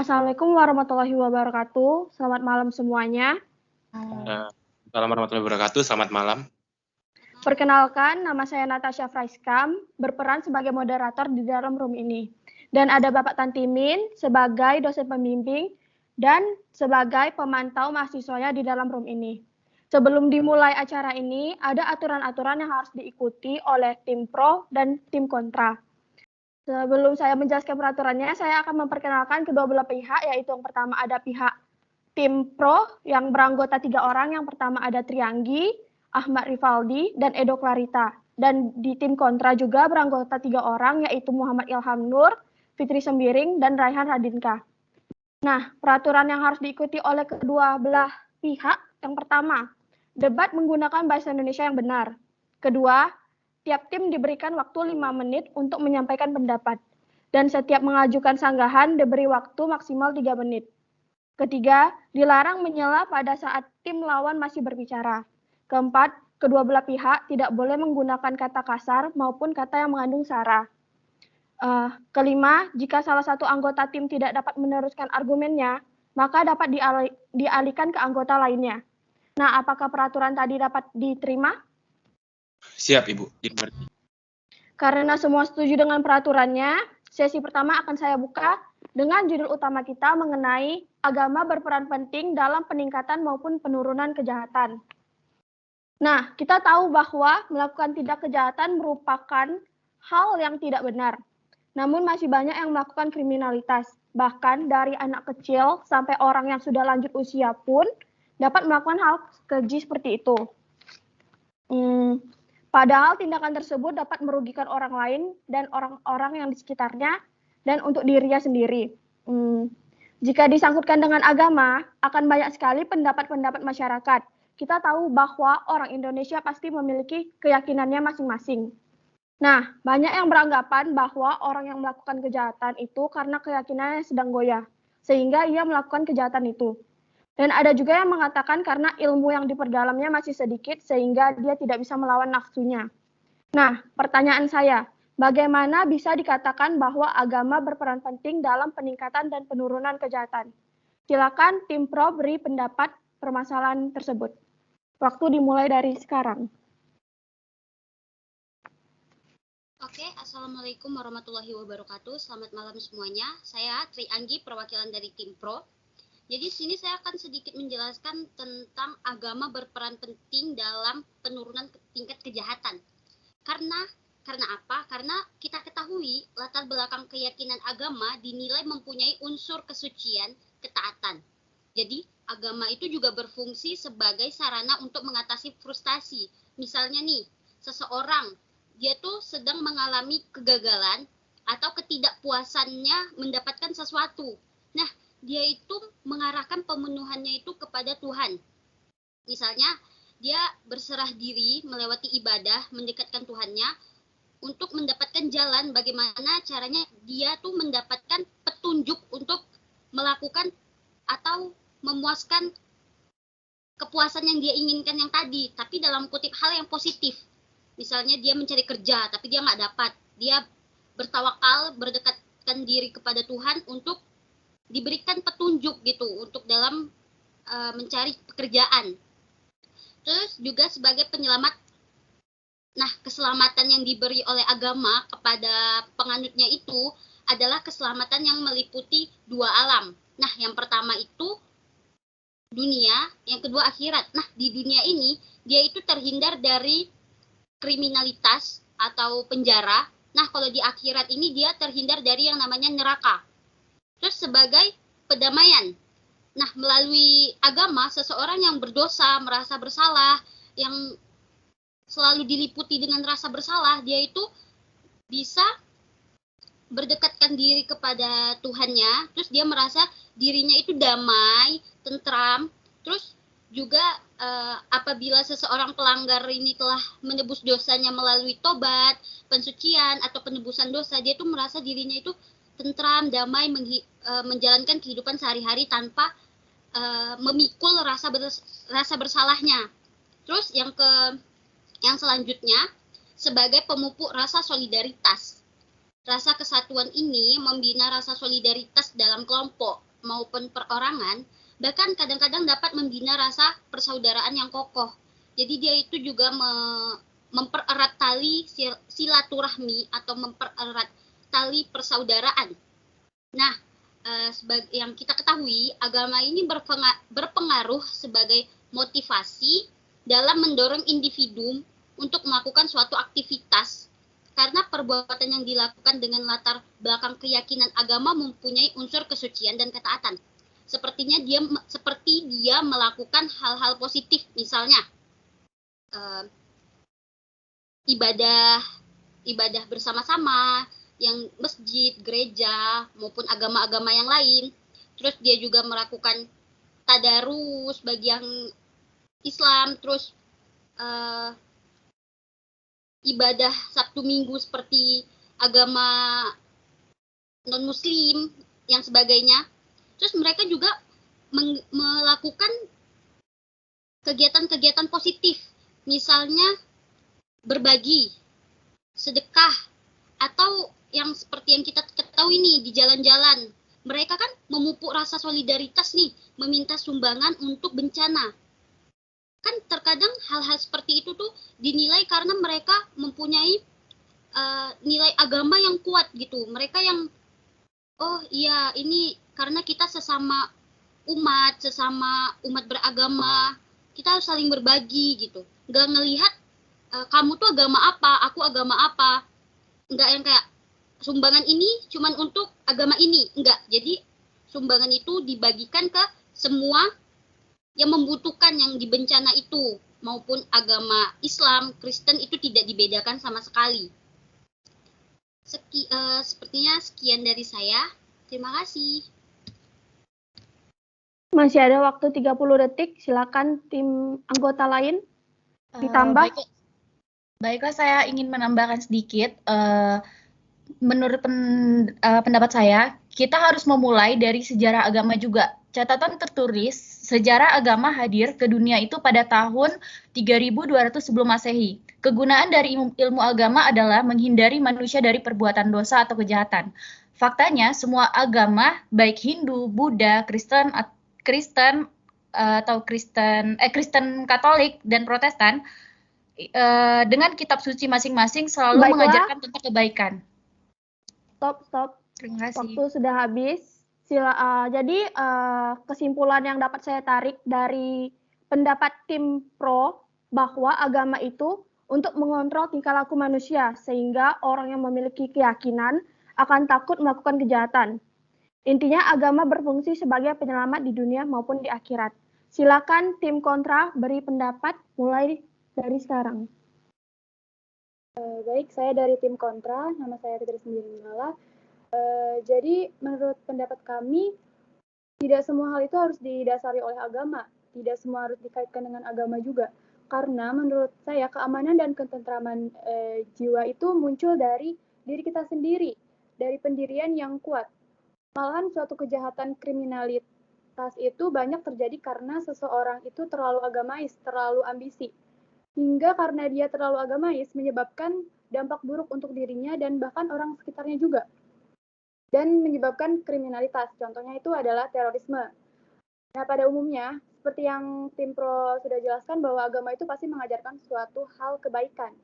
Assalamualaikum warahmatullahi wabarakatuh. Selamat malam semuanya. Assalamualaikum warahmatullahi wabarakatuh. Selamat malam. Perkenalkan, nama saya Natasha Fraiskam, berperan sebagai moderator di dalam room ini. Dan ada Bapak Tantimin sebagai dosen pembimbing dan sebagai pemantau mahasiswanya di dalam room ini. Sebelum dimulai acara ini, ada aturan-aturan yang harus diikuti oleh tim pro dan tim kontra. Sebelum saya menjelaskan peraturannya, saya akan memperkenalkan kedua belah pihak, yaitu yang pertama ada pihak tim pro yang beranggota 3 orang. Yang pertama ada Trianggi, Ahmad Rivaldi, dan Edo Clarita. Dan di tim kontra juga beranggota 3 orang, yaitu Muhammad Ilham Nur, Fitri Sembiring, dan Raihan Radinka. Nah, peraturan yang harus diikuti oleh kedua belah pihak, yang pertama, debat menggunakan bahasa Indonesia yang benar. Kedua, tiap tim diberikan waktu 5 menit untuk menyampaikan pendapat. Dan setiap mengajukan sanggahan diberi waktu maksimal 3 menit. Ketiga, dilarang menyela pada saat tim lawan masih berbicara. Keempat, kedua belah pihak tidak boleh menggunakan kata kasar maupun kata yang mengandung sara. Kelima, jika salah satu anggota tim tidak dapat meneruskan argumennya, maka dapat dialihkan ke anggota lainnya. Nah, apakah peraturan tadi dapat diterima? Siap, Ibu. Dimengerti. Karena semua setuju dengan peraturannya, sesi pertama akan saya buka dengan judul utama kita mengenai agama berperan penting dalam peningkatan maupun penurunan kejahatan. Nah, kita tahu bahwa melakukan tindak kejahatan merupakan hal yang tidak benar. Namun masih banyak yang melakukan kriminalitas. Bahkan dari anak kecil sampai orang yang sudah lanjut usia pun dapat melakukan hal keji seperti itu. Padahal tindakan tersebut dapat merugikan orang lain dan orang-orang yang di sekitarnya dan untuk dirinya sendiri. Jika disangkutkan dengan agama, akan banyak sekali pendapat-pendapat masyarakat. Kita tahu bahwa orang Indonesia pasti memiliki keyakinannya masing-masing. Nah, banyak yang beranggapan bahwa orang yang melakukan kejahatan itu karena keyakinannya sedang goyah, sehingga ia melakukan kejahatan itu. Dan ada juga yang mengatakan karena ilmu yang diperdalamnya masih sedikit sehingga dia tidak bisa melawan nafsunya. Nah, pertanyaan saya, bagaimana bisa dikatakan bahwa agama berperan penting dalam peningkatan dan penurunan kejahatan? Silakan tim pro beri pendapat permasalahan tersebut. Waktu dimulai dari sekarang. Oke, Assalamualaikum warahmatullahi wabarakatuh. Selamat malam semuanya. Saya Trianggi, perwakilan dari tim pro. Jadi sini saya akan sedikit menjelaskan tentang agama berperan penting dalam penurunan tingkat kejahatan. Karena apa? Karena kita ketahui latar belakang keyakinan agama dinilai mempunyai unsur kesucian, ketaatan. Jadi agama itu juga berfungsi sebagai sarana untuk mengatasi frustasi. Misalnya nih, seseorang dia tuh sedang mengalami kegagalan atau ketidakpuasannya mendapatkan sesuatu. Nah, dia itu mengarahkan pemenuhannya itu kepada Tuhan. Misalnya, dia berserah diri melewati ibadah, mendekatkan Tuhannya untuk mendapatkan jalan bagaimana caranya dia tuh mendapatkan petunjuk untuk melakukan atau memuaskan kepuasan yang dia inginkan yang tadi, tapi dalam kutip hal yang positif. Misalnya dia mencari kerja, tapi dia nggak dapat. Dia bertawakal, berdekatkan diri kepada Tuhan untuk diberikan petunjuk gitu untuk dalam mencari pekerjaan. Terus juga sebagai penyelamat. Nah, keselamatan yang diberi oleh agama kepada penganutnya itu adalah keselamatan yang meliputi 2 alam. Nah, yang pertama itu dunia, yang kedua akhirat. Nah, di dunia ini dia itu terhindar dari kriminalitas atau penjara. Nah, kalau di akhirat ini dia terhindar dari yang namanya neraka. Terus sebagai pendamaian. Nah, melalui agama, seseorang yang berdosa, merasa bersalah, yang selalu diliputi dengan rasa bersalah, dia itu bisa berdekatkan diri kepada Tuhannya, terus dia merasa dirinya itu damai, tentram, terus juga apabila seseorang pelanggar ini telah menebus dosanya melalui tobat, pensucian, atau penebusan dosa, dia tuh merasa dirinya itu tentram, damai, menjalankan kehidupan sehari-hari tanpa memikul rasa bersalahnya. Terus yang selanjutnya sebagai pemupuk rasa solidaritas. Rasa kesatuan ini membina rasa solidaritas dalam kelompok. maupun perorangan, bahkan kadang-kadang dapat membina rasa persaudaraan yang kokoh. Jadi dia itu juga mempererat tali silaturahmi atau mempererat tali persaudaraan. Nah, yang kita ketahui, agama ini berpengaruh sebagai motivasi dalam mendorong individu untuk melakukan suatu aktivitas, karena perbuatan yang dilakukan dengan latar belakang keyakinan agama mempunyai unsur kesucian dan ketaatan. Seperti dia melakukan hal-hal positif, misalnya ibadah bersama-sama, yang masjid, gereja, maupun agama-agama yang lain. Terus dia juga melakukan tadarus bagi yang Islam, terus ibadah Sabtu Minggu seperti agama non-Muslim, yang sebagainya. Terus mereka juga melakukan kegiatan-kegiatan positif, misalnya berbagi, sedekah, atau yang seperti yang kita ketahui nih di jalan-jalan. Mereka kan memupuk rasa solidaritas nih, meminta sumbangan untuk bencana. Kan terkadang hal-hal seperti itu tuh dinilai karena mereka mempunyai nilai agama yang kuat gitu. Mereka yang, oh iya ini karena kita sesama umat beragama, kita harus saling berbagi gitu. Nggak ngelihat kamu tuh agama apa, aku agama apa. Nggak yang kayak sumbangan ini cuman untuk agama ini, enggak. Jadi sumbangan itu dibagikan ke semua yang membutuhkan yang di bencana itu, maupun agama Islam, Kristen itu tidak dibedakan sama sekali. Sepertinya sekian dari saya. Terima kasih. Masih ada waktu 30 detik, silakan tim anggota lain ditambah. Baiklah, saya ingin menambahkan sedikit. Menurut pendapat saya, kita harus memulai dari sejarah agama juga. Catatan tertulis, sejarah agama hadir ke dunia itu pada tahun 3200 sebelum Masehi. Kegunaan dari ilmu agama adalah menghindari manusia dari perbuatan dosa atau kejahatan. Faktanya, semua agama, baik Hindu, Buddha, Kristen Katolik dan Protestan, dengan kitab suci masing-masing selalu mengajarkan tentang kebaikan. Stop. Terima kasih. Waktu sudah habis. Jadi kesimpulan yang dapat saya tarik dari pendapat tim pro bahwa agama itu untuk mengontrol tingkah laku manusia sehingga orang yang memiliki keyakinan akan takut melakukan kejahatan. Intinya agama berfungsi sebagai penyelamat di dunia maupun di akhirat. Silakan tim kontra beri pendapat mulai dari sekarang. Baik, saya dari tim kontra, nama saya Fitri Sembirinala. Jadi menurut pendapat kami, tidak semua hal itu harus didasari oleh agama, tidak semua harus dikaitkan dengan agama juga. Karena menurut saya keamanan dan ketentraman jiwa itu muncul dari diri kita sendiri, dari pendirian yang kuat. Malahan suatu kejahatan kriminalitas itu banyak terjadi karena seseorang itu terlalu agamais, terlalu ambisi. Hingga karena dia terlalu agamais menyebabkan dampak buruk untuk dirinya dan bahkan orang sekitarnya juga. Dan menyebabkan kriminalitas. Contohnya itu adalah terorisme. Nah, pada umumnya, seperti yang tim pro sudah jelaskan bahwa agama itu pasti mengajarkan suatu hal kebaikan.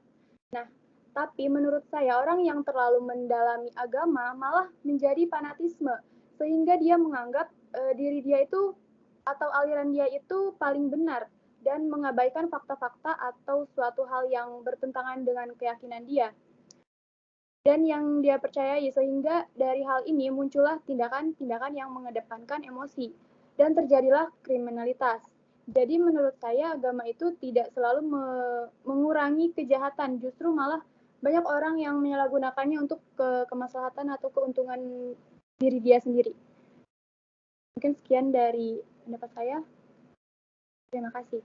Nah, tapi menurut saya orang yang terlalu mendalami agama malah menjadi fanatisme. Sehingga dia menganggap diri dia itu atau aliran dia itu paling benar dan mengabaikan fakta-fakta atau suatu hal yang bertentangan dengan keyakinan dia dan yang dia percayai, sehingga dari hal ini muncullah tindakan-tindakan yang mengedepankan emosi dan terjadilah kriminalitas. Jadi menurut saya agama itu tidak selalu mengurangi kejahatan, justru malah banyak orang yang menyalahgunakannya untuk kemaslahatan atau keuntungan diri dia sendiri. Mungkin sekian dari pendapat saya. Terima kasih.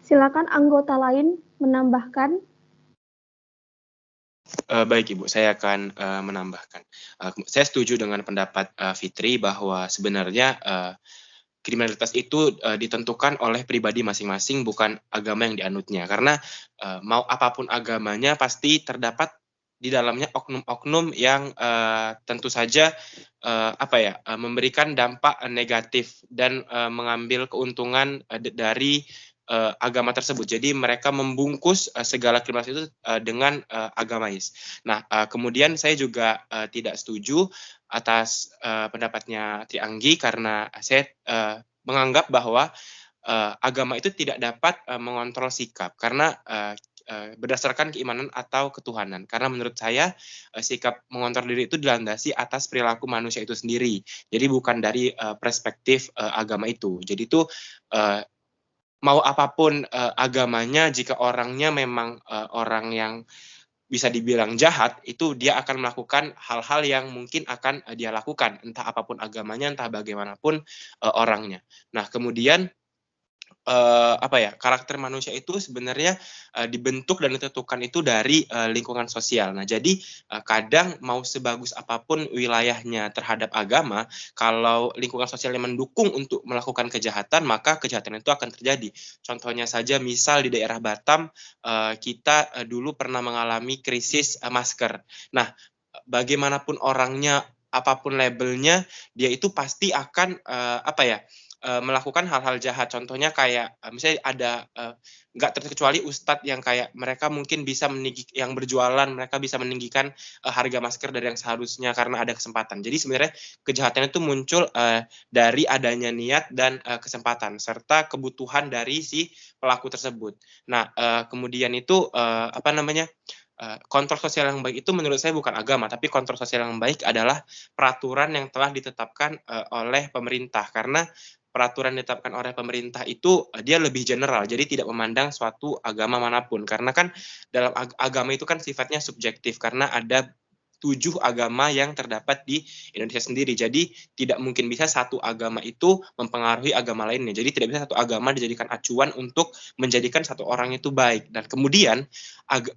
Silakan anggota lain menambahkan. Baik Ibu, saya akan menambahkan. Saya setuju dengan pendapat Fitri bahwa sebenarnya kriminalitas itu ditentukan oleh pribadi masing-masing, bukan agama yang dianutnya. Karena mau apapun agamanya pasti terdapat di dalamnya oknum-oknum yang tentu saja memberikan dampak negatif dan mengambil keuntungan dari agama tersebut. Jadi mereka membungkus segala kriminalitas itu dengan agamais. Nah, kemudian saya juga tidak setuju atas pendapatnya Tri Anggi karena saya menganggap bahwa agama itu tidak dapat mengontrol sikap karena berdasarkan keimanan atau ketuhanan. Karena menurut saya sikap mengontrol diri itu dilandasi atas perilaku manusia itu sendiri. Jadi bukan dari perspektif agama itu. Jadi itu mau apapun agamanya, jika orangnya memang orang yang bisa dibilang jahat, itu dia akan melakukan hal-hal yang mungkin akan dia lakukan, entah apapun agamanya, entah bagaimanapun orangnya. Nah, kemudian karakter manusia itu sebenarnya dibentuk dan ditentukan itu dari lingkungan sosial. Nah, jadi kadang mau sebagus apapun wilayahnya terhadap agama, kalau lingkungan sosialnya mendukung untuk melakukan kejahatan, maka kejahatan itu akan terjadi. Contohnya saja, misal di daerah Batam, kita dulu pernah mengalami krisis masker. Nah, bagaimanapun orangnya, apapun labelnya, dia itu pasti akan melakukan hal-hal jahat. Contohnya kayak misalnya ada nggak terkecuali ustadz yang kayak mereka mungkin bisa yang berjualan, mereka bisa meninggikan harga masker dari yang seharusnya karena ada kesempatan. Jadi sebenarnya kejahatan itu muncul dari adanya niat dan kesempatan serta kebutuhan dari si pelaku tersebut. Nah, kemudian itu kontrol sosial yang baik itu menurut saya bukan agama, tapi kontrol sosial yang baik adalah peraturan yang telah ditetapkan oleh pemerintah. Karena peraturan ditetapkan oleh pemerintah itu dia lebih general, jadi tidak memandang suatu agama manapun. Karena kan dalam agama itu kan sifatnya subjektif, karena ada 7 agama yang terdapat di Indonesia sendiri. Jadi tidak mungkin bisa satu agama itu mempengaruhi agama lainnya. Jadi tidak bisa satu agama dijadikan acuan untuk menjadikan satu orang itu baik. Dan kemudian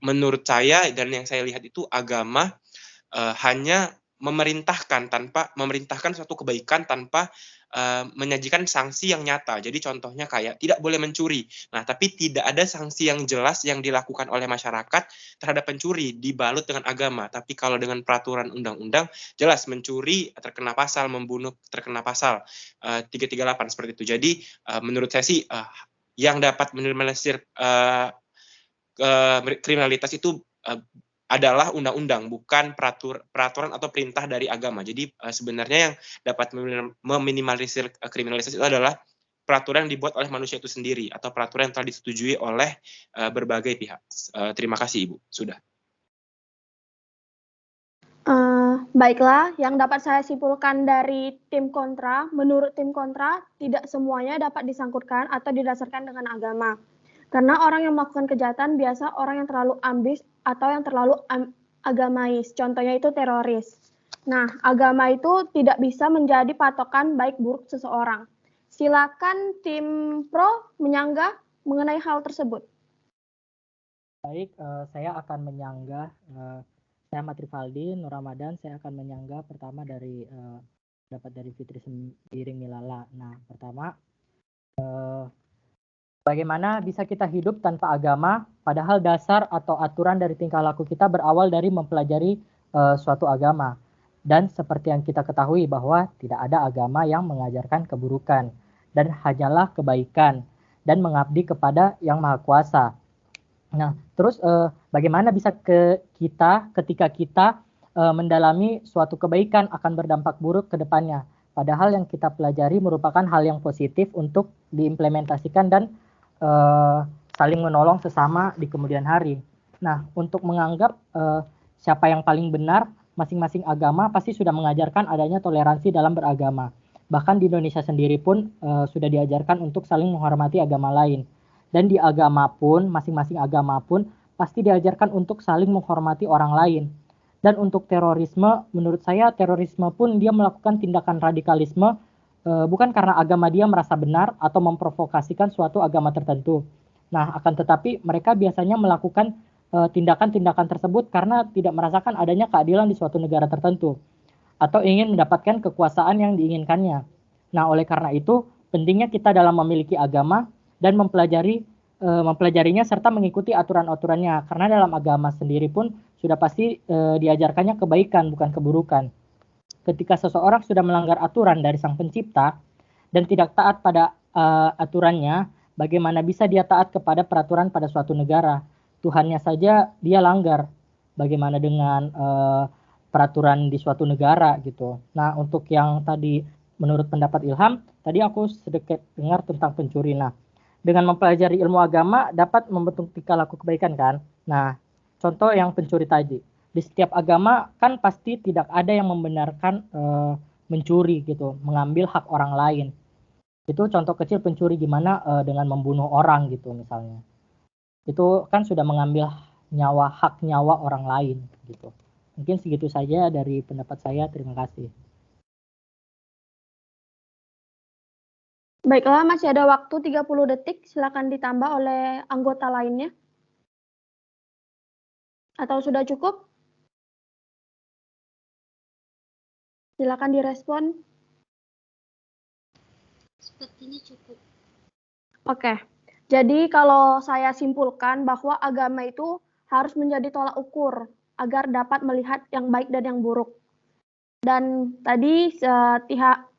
menurut saya dan yang saya lihat itu agama hanya memerintahkan suatu kebaikan tanpa menyajikan sanksi yang nyata. Jadi contohnya kayak tidak boleh mencuri. Nah, tapi tidak ada sanksi yang jelas yang dilakukan oleh masyarakat terhadap pencuri dibalut dengan agama. Tapi kalau dengan peraturan undang-undang jelas mencuri terkena pasal, membunuh terkena pasal 338 seperti itu. Jadi menurut saya sih yang dapat meminimalisir kriminalitas itu adalah undang-undang, bukan peraturan atau perintah dari agama. Jadi sebenarnya yang dapat meminimalisir kriminalitas itu adalah peraturan yang dibuat oleh manusia itu sendiri atau peraturan yang telah disetujui oleh berbagai pihak. Terima kasih Ibu, sudah. Baiklah, yang dapat saya simpulkan dari tim kontra, menurut tim kontra, tidak semuanya dapat disangkutkan atau didasarkan dengan agama. Karena orang yang melakukan kejahatan biasa orang yang terlalu ambis atau yang terlalu agamais. Contohnya itu teroris. Nah, agama itu tidak bisa menjadi patokan baik buruk seseorang. Silakan tim pro menyanggah mengenai hal tersebut. Baik, saya akan menyanggah. Saya Matri Valdi, Nur Ramadan. Saya akan menyanggah pertama dari dapat dari Fitri Sembiring Milala. Nah, pertama, bagaimana bisa kita hidup tanpa agama, padahal dasar atau aturan dari tingkah laku kita berawal dari mempelajari suatu agama. Dan seperti yang kita ketahui bahwa tidak ada agama yang mengajarkan keburukan, dan hanyalah kebaikan, dan mengabdi kepada Yang Maha Kuasa. Nah, terus bagaimana bisa kita ketika kita mendalami suatu kebaikan akan berdampak buruk ke depannya. Padahal yang kita pelajari merupakan hal yang positif untuk diimplementasikan dan saling menolong sesama di kemudian hari. Nah, untuk menganggap siapa yang paling benar, masing-masing agama pasti sudah mengajarkan adanya toleransi dalam beragama. Bahkan di Indonesia sendiri pun sudah diajarkan untuk saling menghormati agama lain. Dan di agama pun, masing-masing agama pun pasti diajarkan untuk saling menghormati orang lain. Dan untuk terorisme, menurut saya terorisme pun dia melakukan tindakan radikalisme bukan karena agama dia merasa benar atau memprovokasikan suatu agama tertentu. Nah, akan tetapi mereka biasanya melakukan tindakan-tindakan tersebut karena tidak merasakan adanya keadilan di suatu negara tertentu atau ingin mendapatkan kekuasaan yang diinginkannya. Nah, oleh karena itu pentingnya kita dalam memiliki agama dan mempelajarinya serta mengikuti aturan-aturannya, karena dalam agama sendiri pun sudah pasti diajarkannya kebaikan bukan keburukan. Ketika seseorang sudah melanggar aturan dari Sang Pencipta dan tidak taat pada aturannya, bagaimana bisa dia taat kepada peraturan pada suatu negara? Tuhannya saja dia langgar. Bagaimana dengan peraturan di suatu negara gitu. Nah, untuk yang tadi menurut pendapat Ilham, tadi aku sedikit dengar tentang pencuri. Nah, dengan mempelajari ilmu agama dapat membentuk tingkah laku kebaikan kan? Nah, contoh yang pencuri tadi. Di setiap agama kan pasti tidak ada yang membenarkan mencuri gitu, mengambil hak orang lain. Itu contoh kecil pencuri gimana dengan membunuh orang gitu misalnya. Itu kan sudah mengambil hak nyawa orang lain gitu. Mungkin segitu saja dari pendapat saya. Terima kasih. Baiklah, masih ada waktu 30 detik. Silakan ditambah oleh anggota lainnya. Atau sudah cukup? Silakan direspon. Sepertinya cukup. Oke. Jadi kalau saya simpulkan bahwa agama itu harus menjadi tolak ukur agar dapat melihat yang baik dan yang buruk. Dan tadi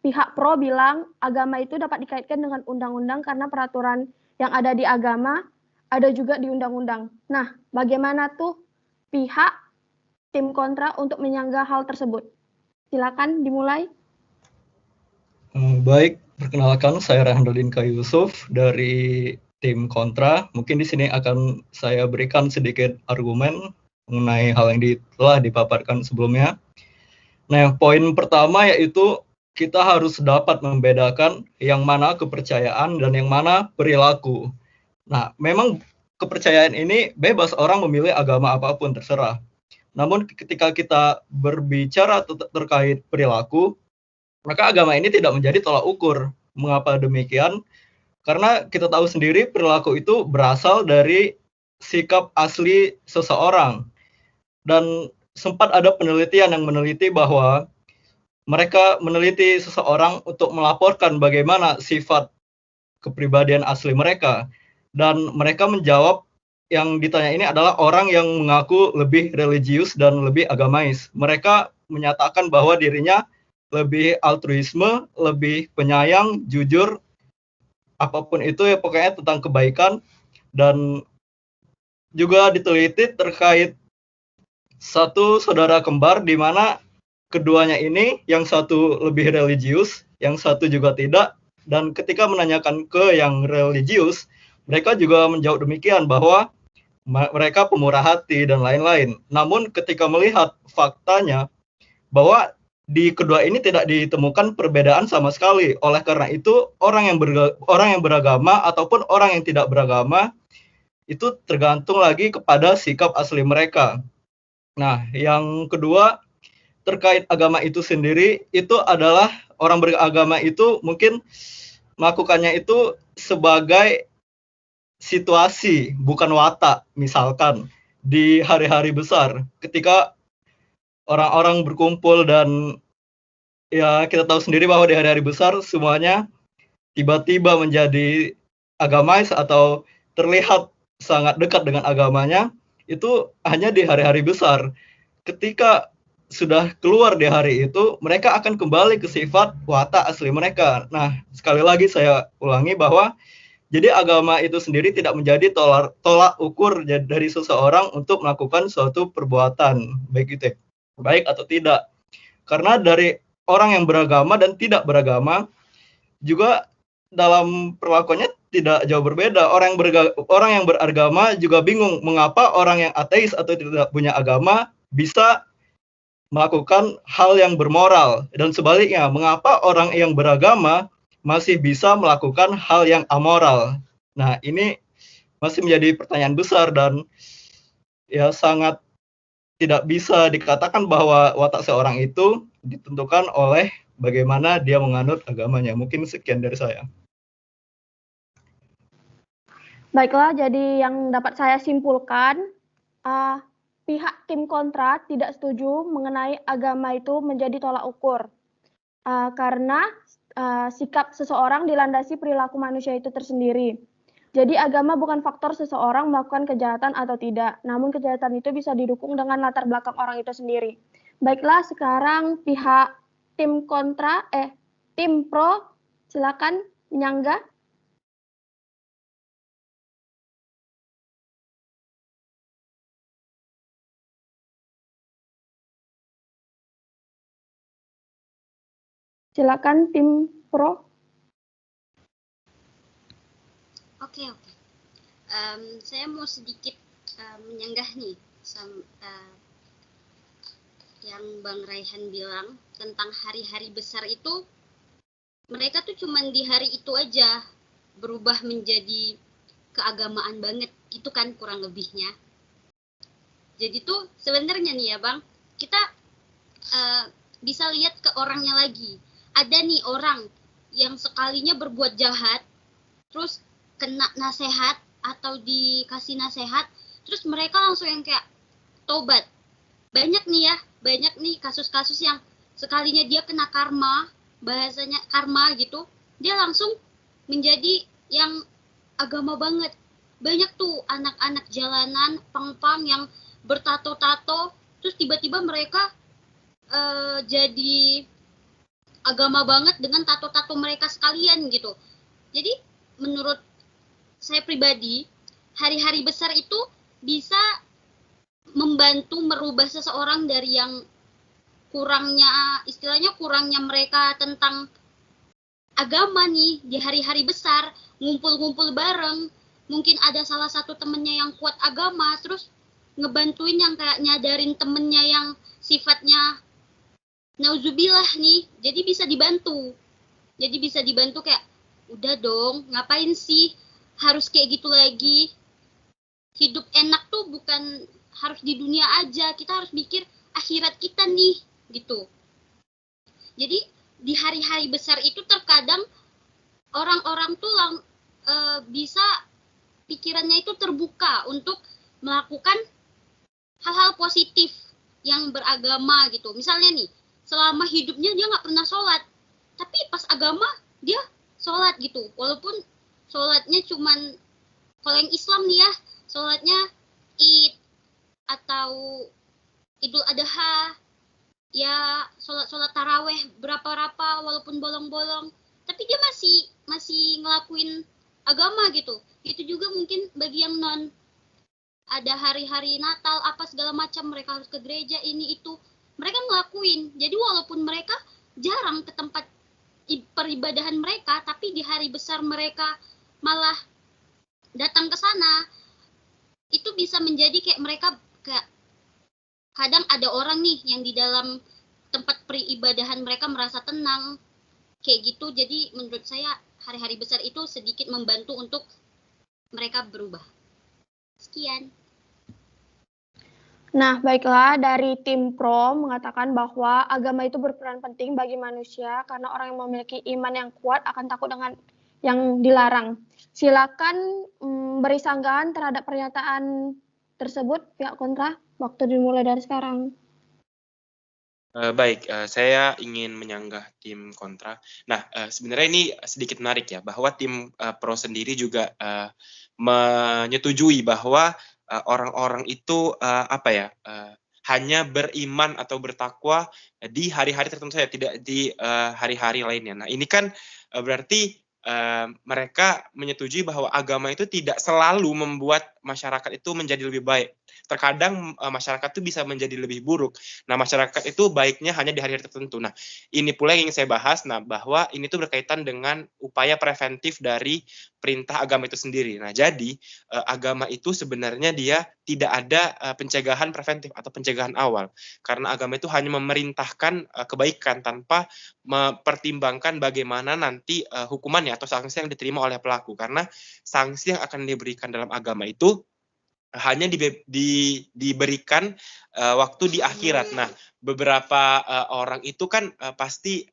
pihak pro bilang agama itu dapat dikaitkan dengan undang-undang karena peraturan yang ada di agama ada juga di undang-undang. Nah, bagaimana tuh pihak tim kontra untuk menyanggah hal tersebut? Silakan dimulai. Baik, perkenalkan saya Rehanudin K. Yusuf dari tim kontra. Mungkin di sini akan saya berikan sedikit argumen mengenai hal yang telah dipaparkan sebelumnya. Nah, poin pertama yaitu kita harus dapat membedakan yang mana kepercayaan dan yang mana perilaku. Nah, memang kepercayaan ini bebas, orang memilih agama apapun terserah. Namun ketika kita berbicara terkait perilaku, maka agama ini tidak menjadi tolak ukur. Mengapa demikian? Karena kita tahu sendiri perilaku itu berasal dari sikap asli seseorang. Dan sempat ada penelitian yang meneliti bahwa mereka meneliti seseorang untuk melaporkan bagaimana sifat kepribadian asli mereka. Dan mereka menjawab yang ditanya ini adalah orang yang mengaku lebih religius dan lebih agamais. Mereka menyatakan bahwa dirinya lebih altruisme, lebih penyayang, jujur, apapun itu ya pokoknya tentang kebaikan. Dan juga diteliti terkait satu saudara kembar di mana keduanya ini yang satu lebih religius, yang satu juga tidak. Dan ketika menanyakan ke yang religius, mereka juga menjawab demikian bahwa mereka pemurah hati dan lain-lain. Namun ketika melihat faktanya bahwa di kedua ini tidak ditemukan perbedaan sama sekali. Oleh karena itu orang yang beragama ataupun orang yang tidak beragama itu tergantung lagi kepada sikap asli mereka. Nah, yang kedua terkait agama itu sendiri, itu adalah orang beragama itu mungkin melakukannya itu sebagai situasi, bukan watak. Misalkan di hari-hari besar, ketika orang-orang berkumpul dan ya kita tahu sendiri bahwa di hari-hari besar semuanya tiba-tiba menjadi agamais atau terlihat sangat dekat dengan agamanya, itu hanya di hari-hari besar. Ketika sudah keluar di hari itu, mereka akan kembali ke sifat watak asli mereka. Nah, sekali lagi saya ulangi bahwa jadi agama itu sendiri tidak menjadi tolak ukur dari seseorang untuk melakukan suatu perbuatan, baik atau tidak. Karena dari orang yang beragama dan tidak beragama juga dalam perlakuannya tidak jauh berbeda. Orang yang beragama juga bingung mengapa orang yang ateis atau tidak punya agama bisa melakukan hal yang bermoral, dan sebaliknya mengapa orang yang beragama masih bisa melakukan hal yang amoral. Nah, ini masih menjadi pertanyaan besar dan ya sangat tidak bisa dikatakan bahwa watak seorang itu ditentukan oleh bagaimana dia menganut agamanya. Mungkin sekian dari saya. Baiklah, jadi yang dapat saya simpulkan, pihak tim kontra tidak setuju mengenai agama itu menjadi tolak ukur. Karena sikap seseorang dilandasi perilaku manusia itu tersendiri. Jadi agama bukan faktor seseorang melakukan kejahatan atau tidak, namun kejahatan itu bisa didukung dengan latar belakang orang itu sendiri. Baiklah, sekarang pihak tim pro, silakan menyanggah. Silakan tim pro. Oke. Saya mau sedikit menyanggah nih yang Bang Raihan bilang tentang hari-hari besar itu. Mereka tuh cuman di hari itu aja berubah menjadi keagamaan banget, itu kan kurang lebihnya. Jadi tuh sebenarnya nih ya Bang, kita bisa lihat ke orangnya lagi. Ada nih orang yang sekalinya berbuat jahat, terus kena nasihat atau dikasih nasihat, terus mereka langsung yang kayak tobat. Banyak nih kasus-kasus yang sekalinya dia kena karma, bahasanya karma gitu, dia langsung menjadi yang agama banget. Banyak tuh anak-anak jalanan, pang-pang yang bertato-tato, terus tiba-tiba mereka jadi agama banget dengan tato-tato mereka sekalian gitu. Jadi menurut saya pribadi, hari-hari besar itu bisa membantu merubah seseorang dari yang kurangnya mereka tentang agama nih di hari-hari besar, ngumpul-ngumpul bareng, mungkin ada salah satu temennya yang kuat agama, terus ngebantuin yang kayak nyadarin temennya yang sifatnya nauzubillah nih, jadi bisa dibantu kayak, udah dong, ngapain sih harus kayak gitu lagi, hidup enak tuh bukan harus di dunia aja, kita harus mikir akhirat kita nih, gitu. Jadi di hari-hari besar itu terkadang orang-orang tuh bisa pikirannya itu terbuka untuk melakukan hal-hal positif yang beragama gitu. Misalnya nih, selama hidupnya dia nggak pernah sholat, tapi pas agama dia sholat gitu. Walaupun sholatnya cuman, kalau yang Islam nih ya, sholatnya Id atau Idul Adha, ya sholat taraweh berapa walaupun bolong-bolong, tapi dia masih ngelakuin agama gitu. Itu juga mungkin bagi yang non, ada hari-hari Natal apa segala macam mereka harus ke gereja ini itu, mereka ngelakuin. Jadi walaupun mereka jarang ke tempat peribadahan mereka, tapi di hari besar mereka malah datang ke sana. Itu bisa menjadi kayak mereka kayak, kadang ada orang nih yang di dalam tempat peribadahan mereka merasa tenang kayak gitu. Jadi menurut saya hari-hari besar itu sedikit membantu untuk mereka berubah. Sekian. Nah, baiklah, dari tim pro mengatakan bahwa agama itu berperan penting bagi manusia karena orang yang memiliki iman yang kuat akan takut dengan yang dilarang. Silakan beri sanggahan terhadap pernyataan tersebut, pihak kontra. Waktu dimulai dari sekarang. Baik, saya ingin menyanggah tim kontra. Nah, sebenarnya ini sedikit menarik ya, bahwa tim pro sendiri juga menyetujui bahwa orang-orang itu hanya beriman atau bertakwa di hari-hari tertentu saja, tidak di hari-hari lainnya. Nah, ini kan berarti mereka menyetujui bahwa agama itu tidak selalu membuat masyarakat itu menjadi lebih baik. Terkadang masyarakat itu bisa menjadi lebih buruk. Nah, masyarakat itu baiknya hanya di hari-hari tertentu. Nah, ini pula yang ingin saya bahas, bahwa ini tuh berkaitan dengan upaya preventif dari perintah agama itu sendiri. Nah, jadi agama itu sebenarnya dia tidak ada pencegahan preventif atau pencegahan awal. Karena agama itu hanya memerintahkan kebaikan tanpa mempertimbangkan bagaimana nanti hukumannya atau sanksi yang diterima oleh pelaku. Karena sanksi yang akan diberikan dalam agama itu hanya diberikan waktu di akhirat. Nah, beberapa orang itu kan pasti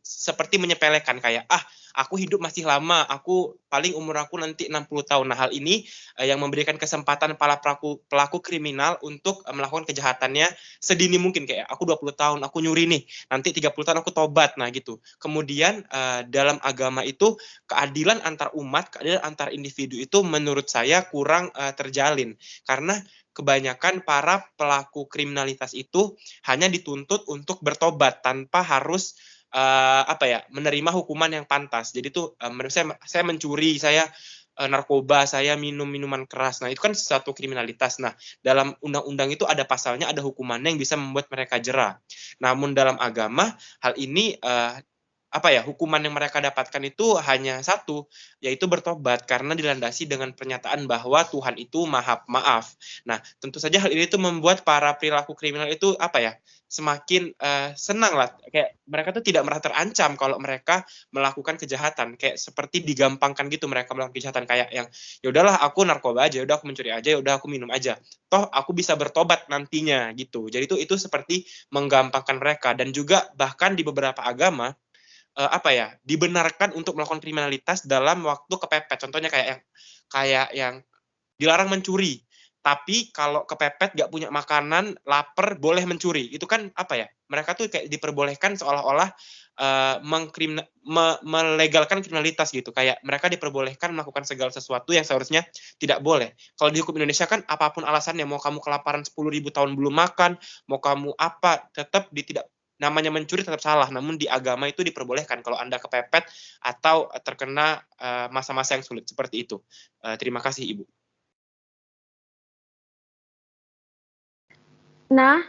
seperti menyepelekan kayak aku hidup masih lama, aku paling umur aku nanti 60 tahun. Nah, hal ini yang memberikan kesempatan para pelaku kriminal untuk melakukan kejahatannya sedini mungkin, kayak aku 20 tahun aku nyuri nih, nanti 30 tahun aku tobat. Nah, gitu. Kemudian dalam agama itu keadilan antar umat, keadilan antar individu itu menurut saya kurang terjalin, karena kebanyakan para pelaku kriminalitas itu hanya dituntut untuk bertobat tanpa harus menerima hukuman yang pantas. Jadi tuh menurut saya mencuri, saya narkoba, saya minum minuman keras. Nah, itu kan satu kriminalitas. Nah, dalam undang-undang itu ada pasalnya, ada hukumannya yang bisa membuat mereka jera. Namun dalam agama hal ini hukuman yang mereka dapatkan itu hanya satu, yaitu bertobat, karena dilandasi dengan pernyataan bahwa Tuhan itu Maha Maaf. Nah, tentu saja hal ini tuh membuat para perilaku kriminal itu semakin senang lah, kayak mereka tuh tidak merasa terancam kalau mereka melakukan kejahatan, kayak seperti digampangkan gitu mereka melakukan kejahatan, kayak yang ya udahlah aku narkoba aja, ya udah aku mencuri aja, ya udah aku minum aja, toh aku bisa bertobat nantinya gitu. Jadi itu seperti menggampangkan mereka. Dan juga bahkan di beberapa agama dibenarkan untuk melakukan kriminalitas dalam waktu kepepet. Contohnya kayak yang dilarang mencuri, tapi kalau kepepet gak punya makanan, lapar, boleh mencuri. Itu kan mereka tuh kayak diperbolehkan seolah-olah melegalkan kriminalitas gitu. Kayak mereka diperbolehkan melakukan segala sesuatu yang seharusnya tidak boleh. Kalau di hukum Indonesia kan apapun alasannya, mau kamu kelaparan 10.000 tahun belum makan, mau kamu tetap tidak, namanya mencuri tetap salah. Namun di agama itu diperbolehkan kalau Anda kepepet atau terkena masa-masa yang sulit seperti itu. Terima kasih, Ibu. Nah,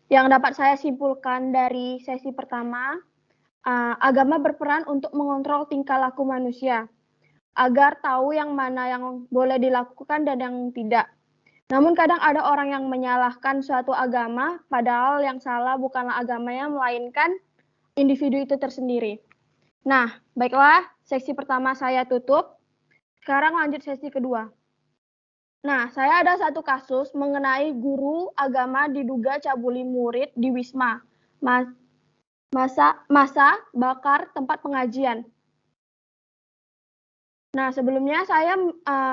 yang dapat saya simpulkan dari sesi pertama, agama berperan untuk mengontrol tingkah laku manusia agar tahu yang mana yang boleh dilakukan dan yang tidak. Namun kadang ada orang yang menyalahkan suatu agama, padahal yang salah bukanlah agamanya, melainkan individu itu tersendiri. Nah, baiklah, sesi pertama saya tutup. Sekarang lanjut sesi kedua. Nah, saya ada satu kasus mengenai guru agama diduga cabuli murid di Wisma. Masa bakar tempat pengajian. Nah, sebelumnya saya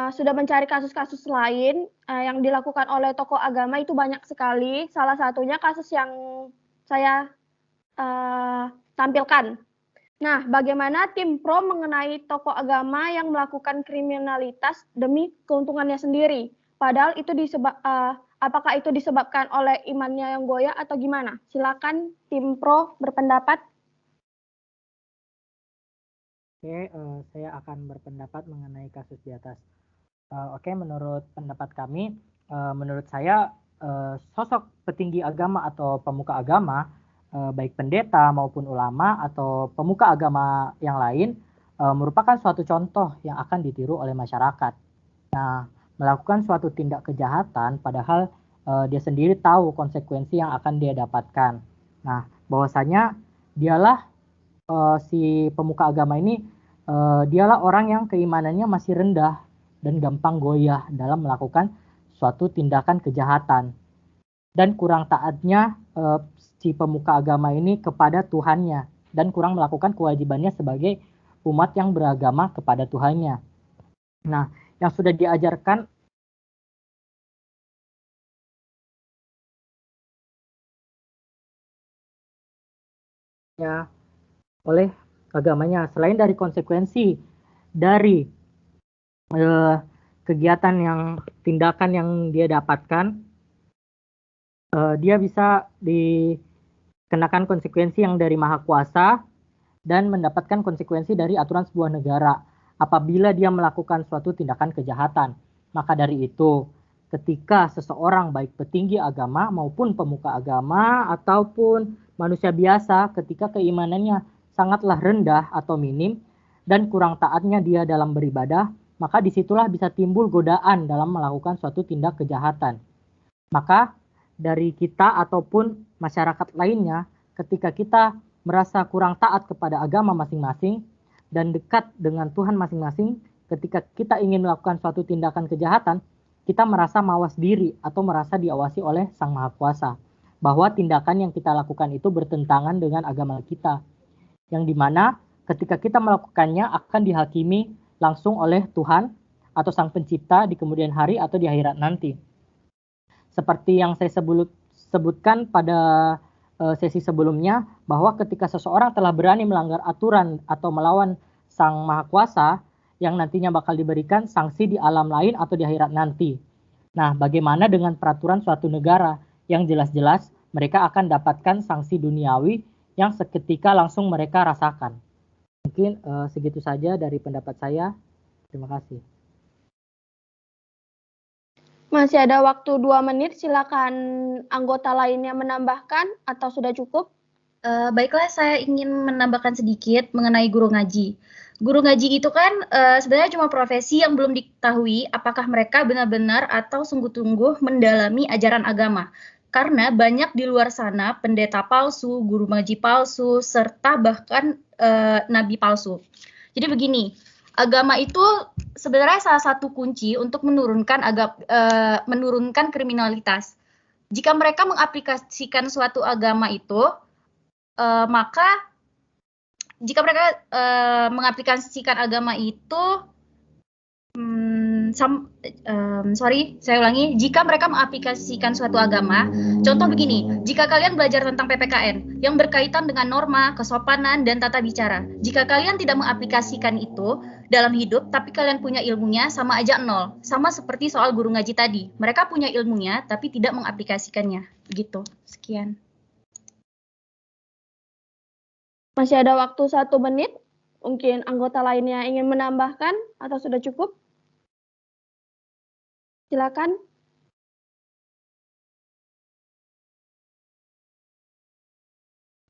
sudah mencari kasus-kasus lain yang dilakukan oleh tokoh agama, itu banyak sekali. Salah satunya kasus yang saya tampilkan. Nah, bagaimana tim pro mengenai tokoh agama yang melakukan kriminalitas demi keuntungannya sendiri? Padahal itu apakah itu disebabkan oleh imannya yang goyah atau gimana? Silakan tim pro berpendapat. Oke, saya akan berpendapat mengenai kasus di atas. Oke, menurut pendapat kami, menurut saya sosok petinggi agama atau pemuka agama, baik pendeta maupun ulama atau pemuka agama yang lain, merupakan suatu contoh yang akan ditiru oleh masyarakat. Nah, melakukan suatu tindak kejahatan padahal dia sendiri tahu konsekuensi yang akan dia dapatkan. Nah, bahwasanya dialah si pemuka agama ini, dialah orang yang keimanannya masih rendah dan gampang goyah dalam melakukan suatu tindakan kejahatan. Dan kurang taatnya si pemuka agama ini kepada Tuhannya dan kurang melakukan kewajibannya sebagai umat yang beragama kepada Tuhannya. Nah, yang sudah diajarkan oleh agamanya, selain dari konsekuensi dari kegiatan yang tindakan yang dia dapatkan, dia bisa dikenakan konsekuensi yang dari Maha Kuasa dan mendapatkan konsekuensi dari aturan sebuah negara apabila dia melakukan suatu tindakan kejahatan. Maka dari itu, ketika seseorang baik petinggi agama maupun pemuka agama ataupun manusia biasa, ketika keimanannya sangatlah rendah atau minim dan kurang taatnya dia dalam beribadah, maka disitulah bisa timbul godaan dalam melakukan suatu tindak kejahatan. Maka dari kita ataupun masyarakat lainnya, ketika kita merasa kurang taat kepada agama masing-masing dan dekat dengan Tuhan masing-masing, ketika kita ingin melakukan suatu tindakan kejahatan, kita merasa mawas diri atau merasa diawasi oleh Sang Maha Kuasa, bahwa tindakan yang kita lakukan itu bertentangan dengan agama kita, yang dimana ketika kita melakukannya akan dihakimi langsung oleh Tuhan atau Sang Pencipta di kemudian hari atau di akhirat nanti. Seperti yang saya sebutkan pada sesi sebelumnya, bahwa ketika seseorang telah berani melanggar aturan atau melawan Sang Maha Kuasa, yang nantinya bakal diberikan sanksi di alam lain atau di akhirat nanti. Nah, bagaimana dengan peraturan suatu negara yang jelas-jelas mereka akan dapatkan sanksi duniawi yang seketika langsung mereka rasakan. Mungkin segitu saja dari pendapat saya. Terima kasih. Masih ada waktu 2 menit, silakan anggota lainnya menambahkan atau sudah cukup? Baiklah, saya ingin menambahkan sedikit mengenai guru ngaji. Guru ngaji itu kan sebenarnya cuma profesi yang belum diketahui apakah mereka benar-benar atau sungguh-sungguh mendalami ajaran agama. Karena banyak di luar sana pendeta palsu, guru ngaji palsu, serta bahkan nabi palsu. Jadi begini, agama itu sebenarnya salah satu kunci untuk menurunkan kriminalitas. Jika mereka mengaplikasikan suatu agama itu, maka jika mereka mengaplikasikan agama itu, jika mereka mengaplikasikan suatu agama, contoh begini, jika kalian belajar tentang PPKN yang berkaitan dengan norma, kesopanan, dan tata bicara, jika kalian tidak mengaplikasikan itu dalam hidup, tapi kalian punya ilmunya, sama aja nol. Sama seperti soal guru ngaji tadi, mereka punya ilmunya, tapi tidak mengaplikasikannya. Begitu, sekian. Masih ada waktu 1 menit. Mungkin anggota lainnya ingin menambahkan atau sudah cukup? Silakan.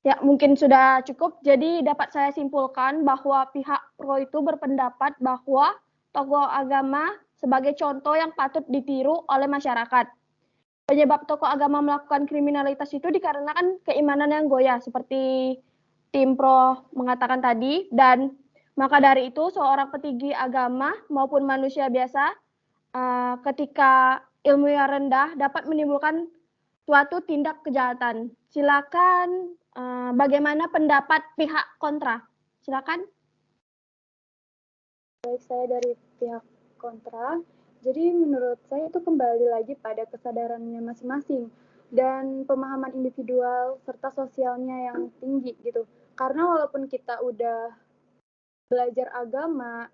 Ya, mungkin sudah cukup. Jadi dapat saya simpulkan bahwa pihak pro itu berpendapat bahwa tokoh agama sebagai contoh yang patut ditiru oleh masyarakat. Penyebab tokoh agama melakukan kriminalitas itu dikarenakan keimanan yang goyah, seperti tim pro mengatakan tadi, dan maka dari itu seorang petinggi agama maupun manusia biasa ketika ilmunya rendah dapat menimbulkan suatu tindak kejahatan. Silakan bagaimana pendapat pihak kontra? Silakan. Baik, saya dari pihak kontra. Jadi menurut saya itu kembali lagi pada kesadarannya masing-masing dan pemahaman individual serta sosialnya yang tinggi gitu. Karena walaupun kita udah belajar agama,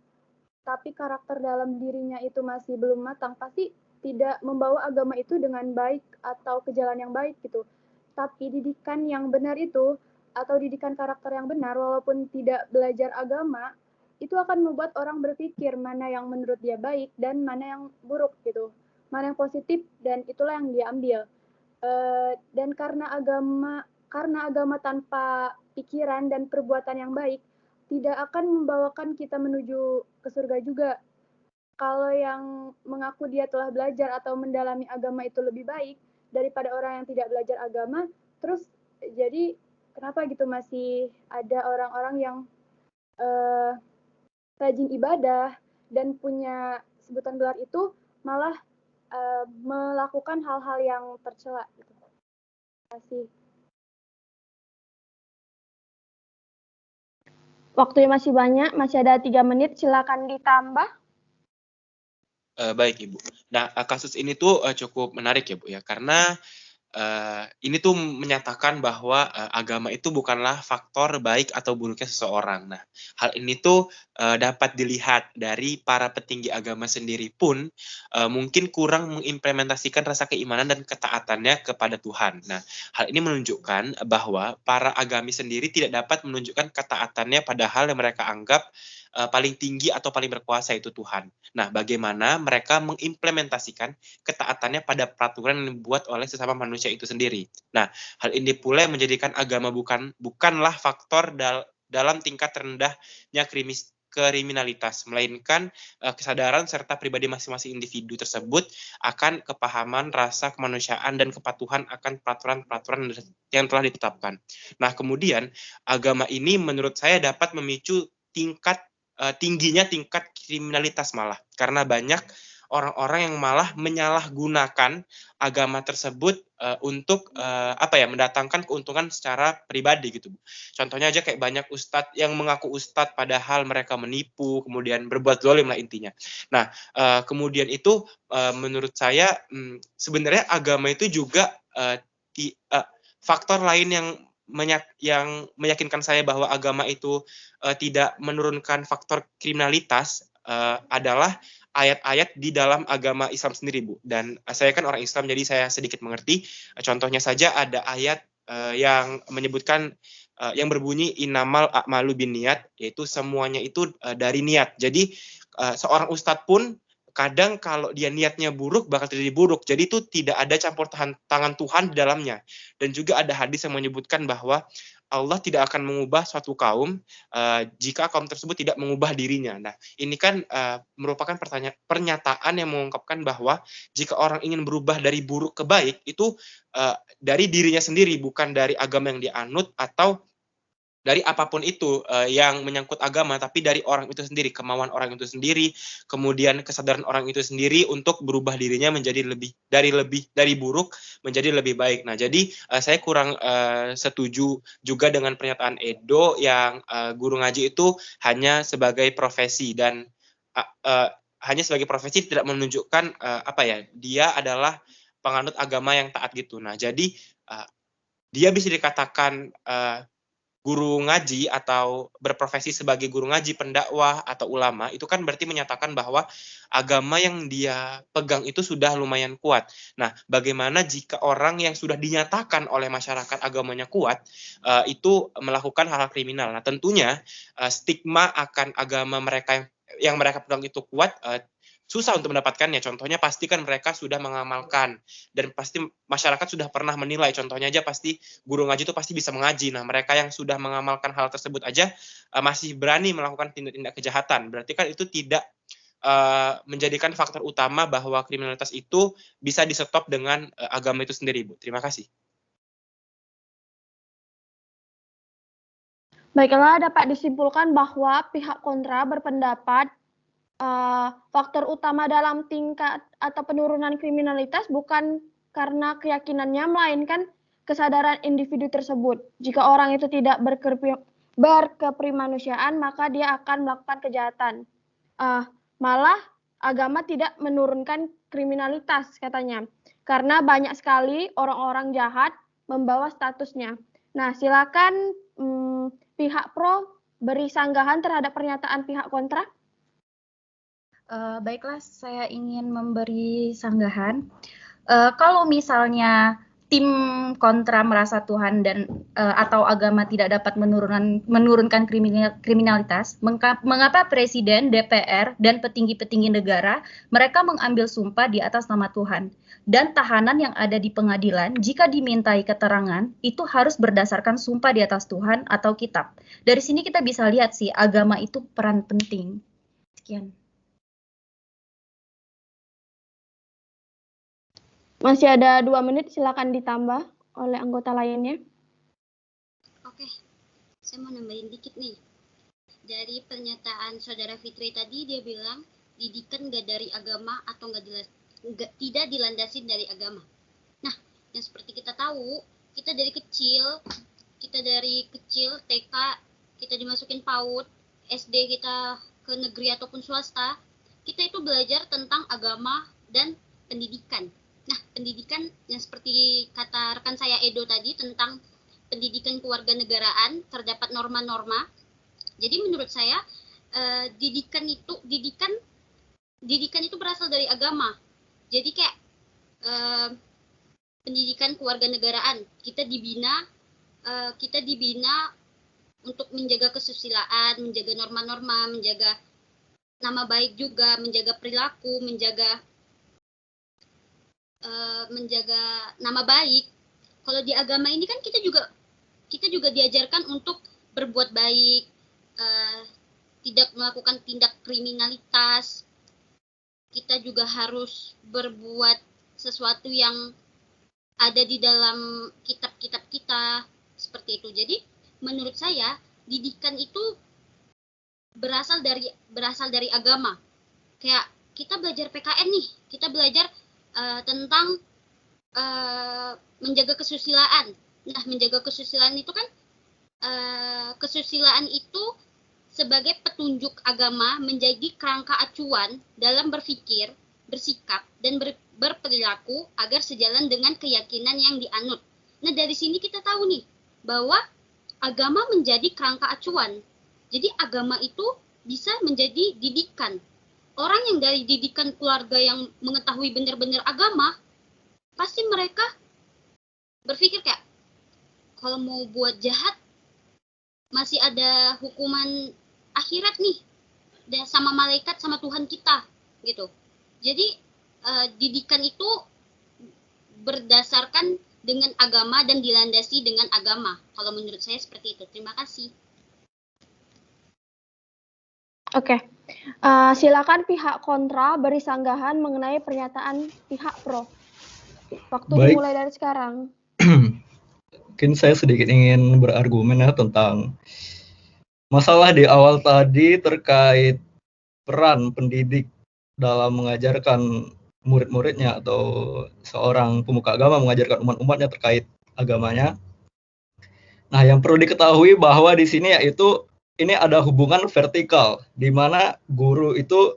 tapi karakter dalam dirinya itu masih belum matang, pasti tidak membawa agama itu dengan baik atau ke jalan yang baik gitu. Tapi didikan yang benar itu, atau didikan karakter yang benar, walaupun tidak belajar agama, itu akan membuat orang berpikir mana yang menurut dia baik dan mana yang buruk gitu. Mana yang positif dan itulah yang dia ambil. Dan karena agama tanpa pikiran dan perbuatan yang baik tidak akan membawakan kita menuju ke surga juga. Kalau yang mengaku dia telah belajar atau mendalami agama itu lebih baik daripada orang yang tidak belajar agama, terus jadi kenapa gitu masih ada orang-orang yang rajin ibadah dan punya sebutan gelar itu malah melakukan hal-hal yang tercela gitu. Terima kasih. Waktunya masih banyak, masih ada 3 menit, silakan ditambah. Baik Ibu. Nah, kasus ini tuh cukup menarik ya Bu ya, karena ini tuh menyatakan bahwa agama itu bukanlah faktor baik atau buruknya seseorang. Nah, hal ini tuh dapat dilihat dari para petinggi agama sendiri pun mungkin kurang mengimplementasikan rasa keimanan dan ketaatannya kepada Tuhan. Nah, hal ini menunjukkan bahwa para agamis sendiri tidak dapat menunjukkan ketaatannya pada hal yang mereka anggap paling tinggi atau paling berkuasa, itu Tuhan. Nah, bagaimana mereka mengimplementasikan ketaatannya pada peraturan yang dibuat oleh sesama manusia itu sendiri. Nah, hal ini pula yang menjadikan agama bukanlah faktor dalam tingkat terendahnya kriminalitas, melainkan kesadaran serta pribadi masing-masing individu tersebut akan kepahaman, rasa kemanusiaan, dan kepatuhan akan peraturan-peraturan yang telah ditetapkan. Nah, kemudian agama ini menurut saya dapat memicu tingginya tingkat kriminalitas malah, karena banyak orang-orang yang malah menyalahgunakan agama tersebut untuk mendatangkan keuntungan secara pribadi gitu, Bu. Contohnya aja kayak banyak ustadz yang mengaku ustadz padahal mereka menipu, kemudian berbuat zalim lah intinya. Nah, kemudian itu menurut saya sebenarnya agama itu juga faktor lain yang meyakinkan saya bahwa agama itu tidak menurunkan faktor kriminalitas adalah ayat-ayat di dalam agama Islam sendiri, Bu. Dan saya kan orang Islam, jadi saya sedikit mengerti. Contohnya saja ada ayat yang menyebutkan yang berbunyi innamal a'malu binniyat, yaitu semuanya itu dari niat. Jadi seorang ustadz pun kadang kalau dia niatnya buruk bakal terjadi buruk. Jadi itu tidak ada campur tangan Tuhan di dalamnya. Dan juga ada hadis yang menyebutkan bahwa Allah tidak akan mengubah suatu kaum jika kaum tersebut tidak mengubah dirinya. Nah, ini kan merupakan pernyataan yang mengungkapkan bahwa jika orang ingin berubah dari buruk ke baik, itu dari dirinya sendiri, bukan dari agama yang dianut atau dari apapun itu yang menyangkut agama, tapi dari orang itu sendiri, kemauan orang itu sendiri, kemudian kesadaran orang itu sendiri untuk berubah dirinya menjadi dari buruk menjadi lebih baik. Nah, jadi saya kurang setuju juga dengan pernyataan Edo yang guru ngaji itu hanya sebagai profesi dan hanya sebagai profesi tidak menunjukkan dia adalah penganut agama yang taat gitu. Nah, jadi dia bisa dikatakan guru ngaji atau berprofesi sebagai guru ngaji, pendakwah atau ulama, itu kan berarti menyatakan bahwa agama yang dia pegang itu sudah lumayan kuat. Nah, bagaimana jika orang yang sudah dinyatakan oleh masyarakat agamanya kuat itu melakukan hal-hal kriminal? Nah, tentunya stigma akan agama mereka yang mereka pegang itu kuat susah untuk mendapatkannya. Contohnya pasti kan mereka sudah mengamalkan dan pasti masyarakat sudah pernah menilai. Contohnya aja pasti guru ngaji itu pasti bisa mengaji. Nah, mereka yang sudah mengamalkan hal tersebut aja masih berani melakukan tindak-tindak kejahatan. Berarti kan itu tidak menjadikan faktor utama bahwa kriminalitas itu bisa di-stop dengan agama itu sendiri, Bu. Terima kasih. Baiklah, dapat disimpulkan bahwa pihak kontra berpendapat faktor utama dalam tingkat atau penurunan kriminalitas bukan karena keyakinannya, melainkan kesadaran individu tersebut. Jika orang itu tidak berkeprimanusiaan, maka dia akan melakukan kejahatan. Malah agama tidak menurunkan kriminalitas katanya, karena banyak sekali orang-orang jahat membawa statusnya. Nah, silakan pihak pro beri sanggahan terhadap pernyataan pihak kontra. Baiklah, saya ingin memberi sanggahan. Kalau misalnya tim kontra merasa Tuhan dan atau agama tidak dapat menurunkan kriminalitas, mengapa Presiden, DPR, dan petinggi-petinggi negara mereka mengambil sumpah di atas nama Tuhan? Dan tahanan yang ada di pengadilan, jika dimintai keterangan, itu harus berdasarkan sumpah di atas Tuhan atau kitab. Dari sini kita bisa lihat sih, agama itu peran penting. Sekian. Masih ada 2 menit, silakan ditambah oleh anggota lainnya. Oke, saya mau nambahin dikit nih. Dari pernyataan Saudara Fitri tadi, dia bilang didikan nggak dari agama atau tidak dilandasi dari agama. Nah, yang seperti kita tahu, kita dari kecil TK, kita dimasukin PAUD, SD kita ke negeri ataupun swasta, kita itu belajar tentang agama dan pendidikan. Nah, pendidikan yang seperti kata rekan saya Edo tadi tentang pendidikan kewarganegaraan, terdapat norma-norma. Jadi menurut saya didikan itu berasal dari agama. Jadi kayak pendidikan kewarganegaraan, kita dibina untuk menjaga kesusilaan, menjaga norma-norma, menjaga nama baik juga, menjaga perilaku, menjaga nama baik. Kalau di agama ini kan kita juga diajarkan untuk berbuat baik, tidak melakukan tindak kriminalitas. Kita juga harus berbuat sesuatu yang ada di dalam kitab-kitab kita, seperti itu. Jadi menurut saya didikan itu berasal dari agama. Kayak kita belajar PKN nih, kita belajar tentang menjaga kesusilaan. Nah, menjaga kesusilaan itu kan kesusilaan itu sebagai petunjuk agama menjadi kerangka acuan dalam berpikir, bersikap, dan berperilaku agar sejalan dengan keyakinan yang dianut. Nah, dari sini kita tahu nih bahwa agama menjadi kerangka acuan. Jadi agama itu bisa menjadi didikan. Orang yang dari didikan keluarga yang mengetahui benar-benar agama, pasti mereka berpikir kayak, kalau mau buat jahat, masih ada hukuman akhirat nih, dan sama malaikat, sama Tuhan kita, gitu. Jadi didikan itu berdasarkan dengan agama dan dilandasi dengan agama. Kalau menurut saya seperti itu. Terima kasih. Oke. Silakan pihak kontra beri sanggahan mengenai pernyataan pihak pro. Waktu Baik. dimulai dari sekarang. Mungkin saya sedikit ingin berargumen ya tentang masalah di awal tadi terkait peran pendidik dalam mengajarkan murid-muridnya atau seorang pemuka agama mengajarkan umat-umatnya terkait agamanya. Nah, yang perlu diketahui bahwa di sini yaitu ini ada hubungan vertikal di mana guru itu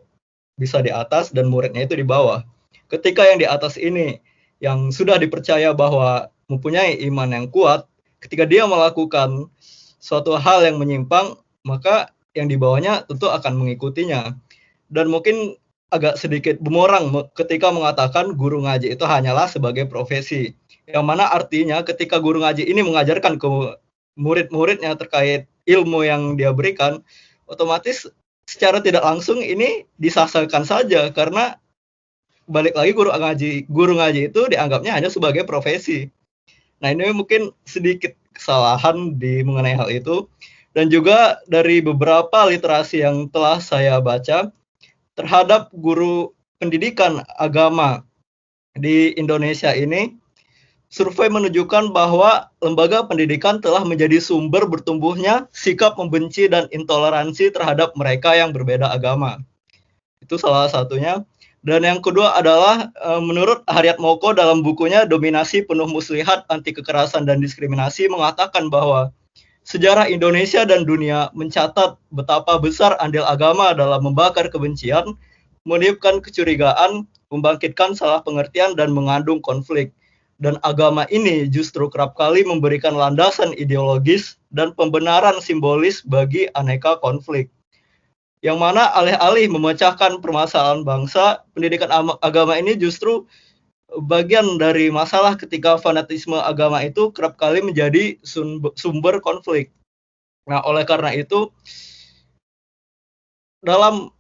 bisa di atas dan muridnya itu di bawah. Ketika yang di atas ini yang sudah dipercaya bahwa mempunyai iman yang kuat, ketika dia melakukan suatu hal yang menyimpang, maka yang di bawahnya tentu akan mengikutinya. Dan mungkin agak sedikit bumerang ketika mengatakan guru ngaji itu hanyalah sebagai profesi. Yang mana artinya ketika guru ngaji ini mengajarkan ke murid-muridnya terkait ilmu yang dia berikan, otomatis secara tidak langsung ini disasarkan saja karena balik lagi guru ngaji itu dianggapnya hanya sebagai profesi. Nah, ini mungkin sedikit kesalahan mengenai hal itu. Dan juga dari beberapa literasi yang telah saya baca terhadap guru pendidikan agama di Indonesia ini, survei menunjukkan bahwa lembaga pendidikan telah menjadi sumber bertumbuhnya sikap membenci dan intoleransi terhadap mereka yang berbeda agama. Itu salah satunya. Dan yang kedua adalah menurut Haryat Moko dalam bukunya Dominasi Penuh Muslihat Anti Kekerasan dan Diskriminasi mengatakan bahwa sejarah Indonesia dan dunia mencatat betapa besar andil agama dalam membakar kebencian, menimbulkan kecurigaan, membangkitkan salah pengertian dan mengandung konflik. Dan agama ini justru kerap kali memberikan landasan ideologis dan pembenaran simbolis bagi aneka konflik. Yang mana alih-alih memecahkan permasalahan bangsa, pendidikan agama ini justru bagian dari masalah ketika fanatisme agama itu kerap kali menjadi sumber konflik. Nah, oleh karena itu, dalam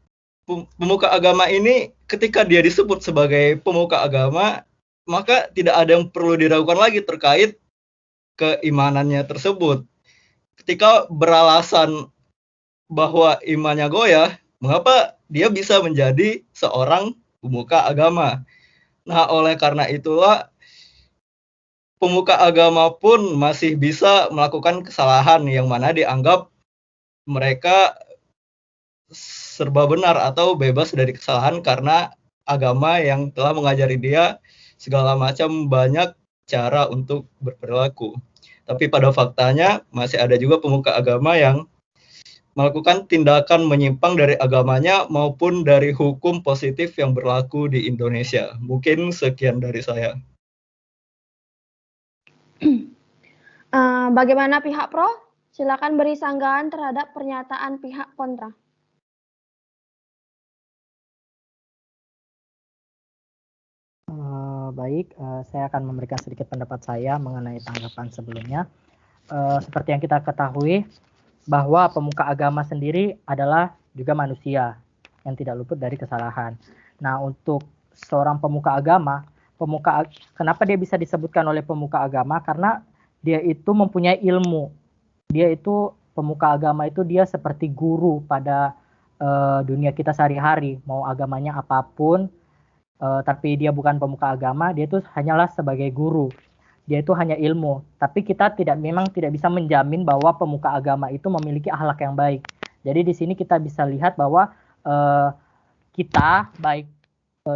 pemuka agama ini, ketika dia disebut sebagai pemuka agama, maka tidak ada yang perlu diragukan lagi terkait keimanannya tersebut. Ketika beralasan bahwa imannya goyah, mengapa dia bisa menjadi seorang pemuka agama? Nah, oleh karena itulah pemuka agama pun masih bisa melakukan kesalahan yang mana dianggap mereka serba benar atau bebas dari kesalahan karena agama yang telah mengajari dia segala macam banyak cara untuk berperilaku. Tapi pada faktanya masih ada juga pemuka agama yang melakukan tindakan menyimpang dari agamanya maupun dari hukum positif yang berlaku di Indonesia. Mungkin sekian dari saya. Bagaimana pihak pro? Silakan beri sanggahan terhadap pernyataan pihak kontra. Baik, saya akan memberikan sedikit pendapat saya mengenai tanggapan sebelumnya. Seperti yang kita ketahui, bahwa pemuka agama sendiri adalah juga manusia yang tidak luput dari kesalahan. Nah, untuk seorang pemuka agama, kenapa dia bisa disebutkan oleh pemuka agama? Karena dia itu mempunyai ilmu. Dia itu pemuka agama itu dia seperti guru pada dunia kita sehari-hari, mau agamanya apapun, tapi dia bukan pemuka agama, dia itu hanyalah sebagai guru. Dia itu hanya ilmu, tapi kita memang tidak bisa menjamin bahwa pemuka agama itu memiliki akhlak yang baik. Jadi di sini kita bisa lihat bahwa kita, baik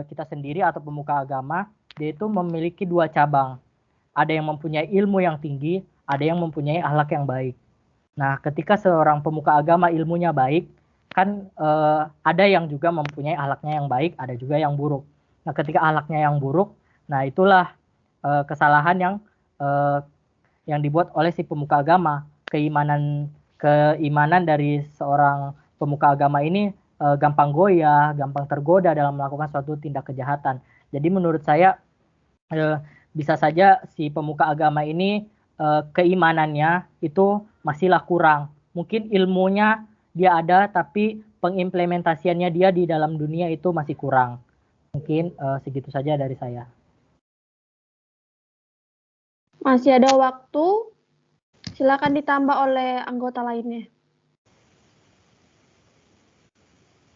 kita sendiri atau pemuka agama, dia itu memiliki dua cabang. Ada yang mempunyai ilmu yang tinggi, ada yang mempunyai akhlak yang baik. Nah, ketika seorang pemuka agama ilmunya baik, kan ada yang juga mempunyai akhlaknya yang baik, ada juga yang buruk. Nah, ketika akhlaknya yang buruk, nah itulah kesalahan yang dibuat oleh si pemuka agama. Keimanan dari seorang pemuka agama ini gampang goyah, gampang tergoda dalam melakukan suatu tindak kejahatan. Jadi menurut saya bisa saja si pemuka agama ini keimanannya itu masihlah kurang. Mungkin ilmunya dia ada, tapi pengimplementasiannya dia di dalam dunia itu masih kurang. Mungkin segitu saja dari saya. Masih ada waktu. Silakan ditambah oleh anggota lainnya.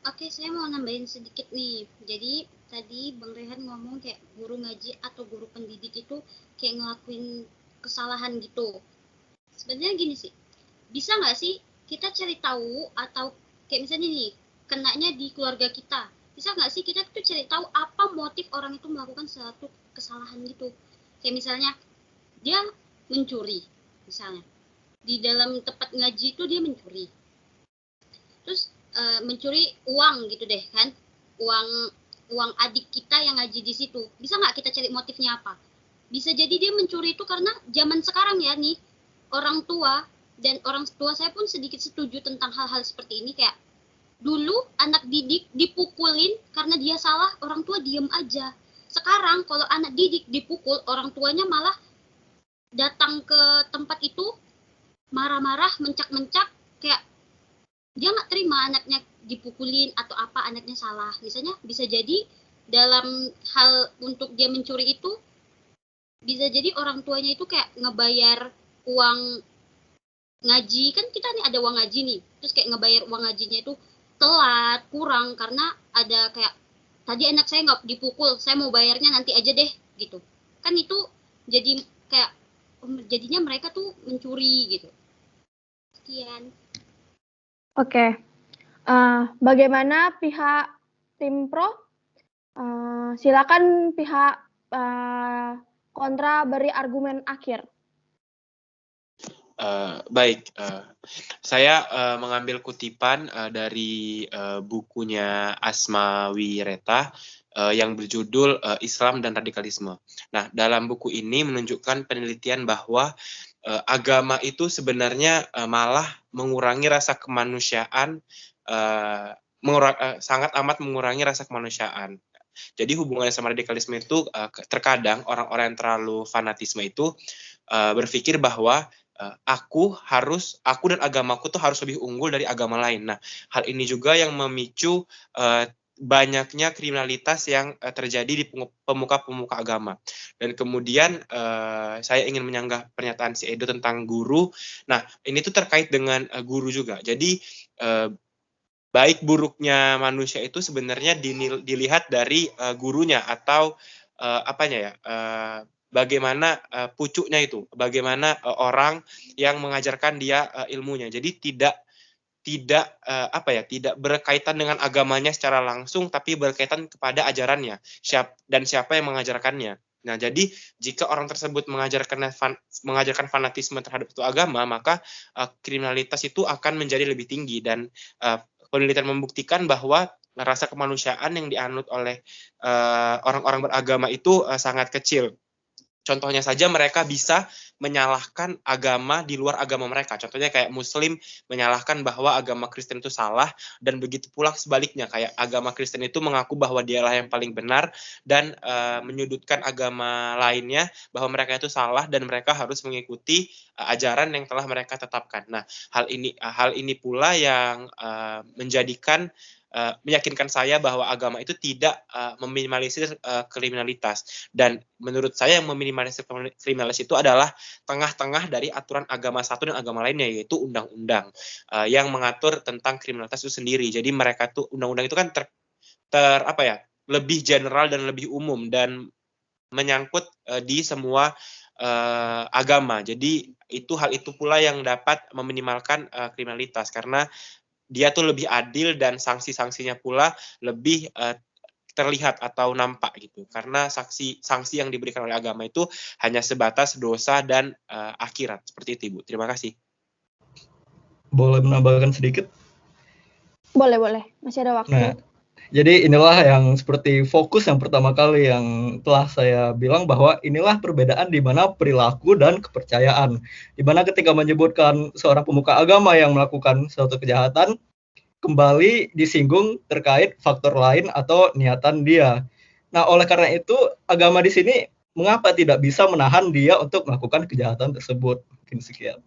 Oke, saya mau nambahin sedikit nih. Jadi tadi Bang Rehan ngomong kayak guru ngaji atau guru pendidik itu kayak ngelakuin kesalahan gitu. Sebenarnya gini sih, bisa nggak sih kita cari tahu atau kayak misalnya nih, kenanya di keluarga kita. Bisa nggak sih kita tuh cari tahu apa motif orang itu melakukan suatu kesalahan gitu. Kayak misalnya dia mencuri, misalnya. Di dalam tempat ngaji itu dia mencuri. Terus mencuri uang gitu deh kan. Uang adik kita yang ngaji di situ. Bisa nggak kita cari motifnya apa? Bisa jadi dia mencuri itu karena zaman sekarang ya nih, orang tua, dan orang tua saya pun sedikit setuju tentang hal-hal seperti ini. Kayak dulu anak didik dipukulin karena dia salah, orang tua diem aja. Sekarang kalau anak didik dipukul, orang tuanya malah datang ke tempat itu marah-marah, mencak-mencak, kayak dia nggak terima anaknya dipukulin atau apa, anaknya salah. Misalnya bisa jadi dalam hal untuk dia mencuri itu, bisa jadi orang tuanya itu kayak ngebayar uang ngaji, kan kita nih ada uang ngaji nih, terus kayak ngebayar uang ngajinya itu telat, kurang, karena ada kayak tadi anak saya nggak dipukul, saya mau bayarnya nanti aja deh gitu. Kan itu jadi kayak jadinya mereka tuh mencuri gitu. Sekian. Oke. Bagaimana pihak tim pro? Silakan pihak kontra beri argumen akhir. Baik, saya mengambil kutipan dari bukunya Asma Wireta yang berjudul Islam dan Radikalisme. Nah, dalam buku ini menunjukkan penelitian bahwa agama itu sebenarnya malah mengurangi rasa kemanusiaan, sangat amat mengurangi rasa kemanusiaan. Jadi hubungannya sama radikalisme itu terkadang orang-orang yang terlalu fanatisme itu berpikir bahwa aku dan agamaku tuh harus lebih unggul dari agama lain. Nah, hal ini juga yang memicu banyaknya kriminalitas yang terjadi di pemuka-pemuka agama. Dan kemudian saya ingin menyanggah pernyataan si Edo tentang guru. Nah, ini tuh terkait dengan guru juga. Jadi baik buruknya manusia itu sebenarnya dilihat dari gurunya atau bagaimana pucuknya itu, bagaimana orang yang mengajarkan dia ilmunya. Jadi tidak berkaitan dengan agamanya secara langsung, tapi berkaitan kepada ajarannya dan siapa yang mengajarkannya. Nah, jadi jika orang tersebut mengajarkan fanatisme terhadap suatu agama, maka kriminalitas itu akan menjadi lebih tinggi, dan penelitian membuktikan bahwa rasa kemanusiaan yang dianut oleh orang-orang beragama itu sangat kecil. Contohnya saja mereka bisa menyalahkan agama di luar agama mereka. Contohnya kayak Muslim menyalahkan bahwa agama Kristen itu salah, dan begitu pula sebaliknya, kayak agama Kristen itu mengaku bahwa dialah yang paling benar dan menyudutkan agama lainnya bahwa mereka itu salah dan mereka harus mengikuti ajaran yang telah mereka tetapkan. Nah, hal ini pula yang meyakinkan saya bahwa agama itu tidak meminimalisir kriminalitas, dan menurut saya yang meminimalisir kriminalitas itu adalah tengah-tengah dari aturan agama satu dan agama lainnya, yaitu undang-undang yang mengatur tentang kriminalitas itu sendiri. Jadi mereka tuh undang-undang itu kan lebih general dan lebih umum dan menyangkut di semua agama. Jadi hal itu pula yang dapat meminimalkan kriminalitas, karena dia tuh lebih adil dan sanksi-sanksinya pula lebih terlihat atau nampak gitu. Karena sanksi yang diberikan oleh agama itu hanya sebatas dosa dan akhirat. Seperti itu, Ibu. Terima kasih. Boleh menambahkan sedikit? Boleh. Masih ada waktu. Nah, jadi inilah yang seperti fokus yang pertama kali yang telah saya bilang bahwa inilah perbedaan di mana perilaku dan kepercayaan. Di mana ketika menyebutkan seorang pemuka agama yang melakukan suatu kejahatan, kembali disinggung terkait faktor lain atau niatan dia. Nah, oleh karena itu, agama di sini mengapa tidak bisa menahan dia untuk melakukan kejahatan tersebut? Mungkin sekian.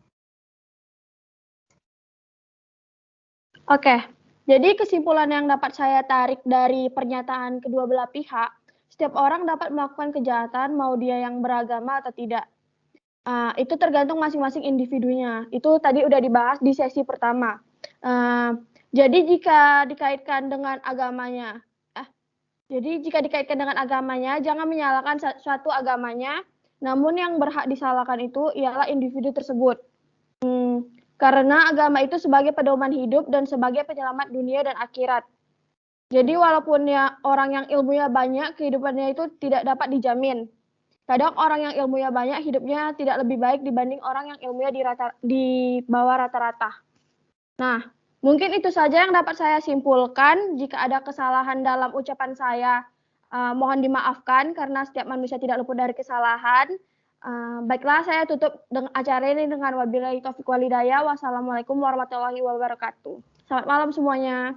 Oke, jadi kesimpulan yang dapat saya tarik dari pernyataan kedua belah pihak, setiap orang dapat melakukan kejahatan mau dia yang beragama atau tidak. Itu tergantung masing-masing individunya. Itu tadi udah dibahas di sesi pertama. Jadi jika dikaitkan dengan agamanya, jangan menyalahkan suatu agamanya, namun yang berhak disalahkan itu ialah individu tersebut. Karena agama itu sebagai pedoman hidup dan sebagai penyelamat dunia dan akhirat. Jadi walaupun ya orang yang ilmunya banyak, kehidupannya itu tidak dapat dijamin. Kadang orang yang ilmunya banyak, hidupnya tidak lebih baik dibanding orang yang ilmunya di bawah rata-rata. Nah, mungkin itu saja yang dapat saya simpulkan. Jika ada kesalahan dalam ucapan saya, mohon dimaafkan karena setiap manusia tidak luput dari kesalahan. Baiklah, saya tutup acara ini dengan wabillahi taufiq wal hidayah. Wassalamualaikum warahmatullahi wabarakatuh. Selamat malam semuanya.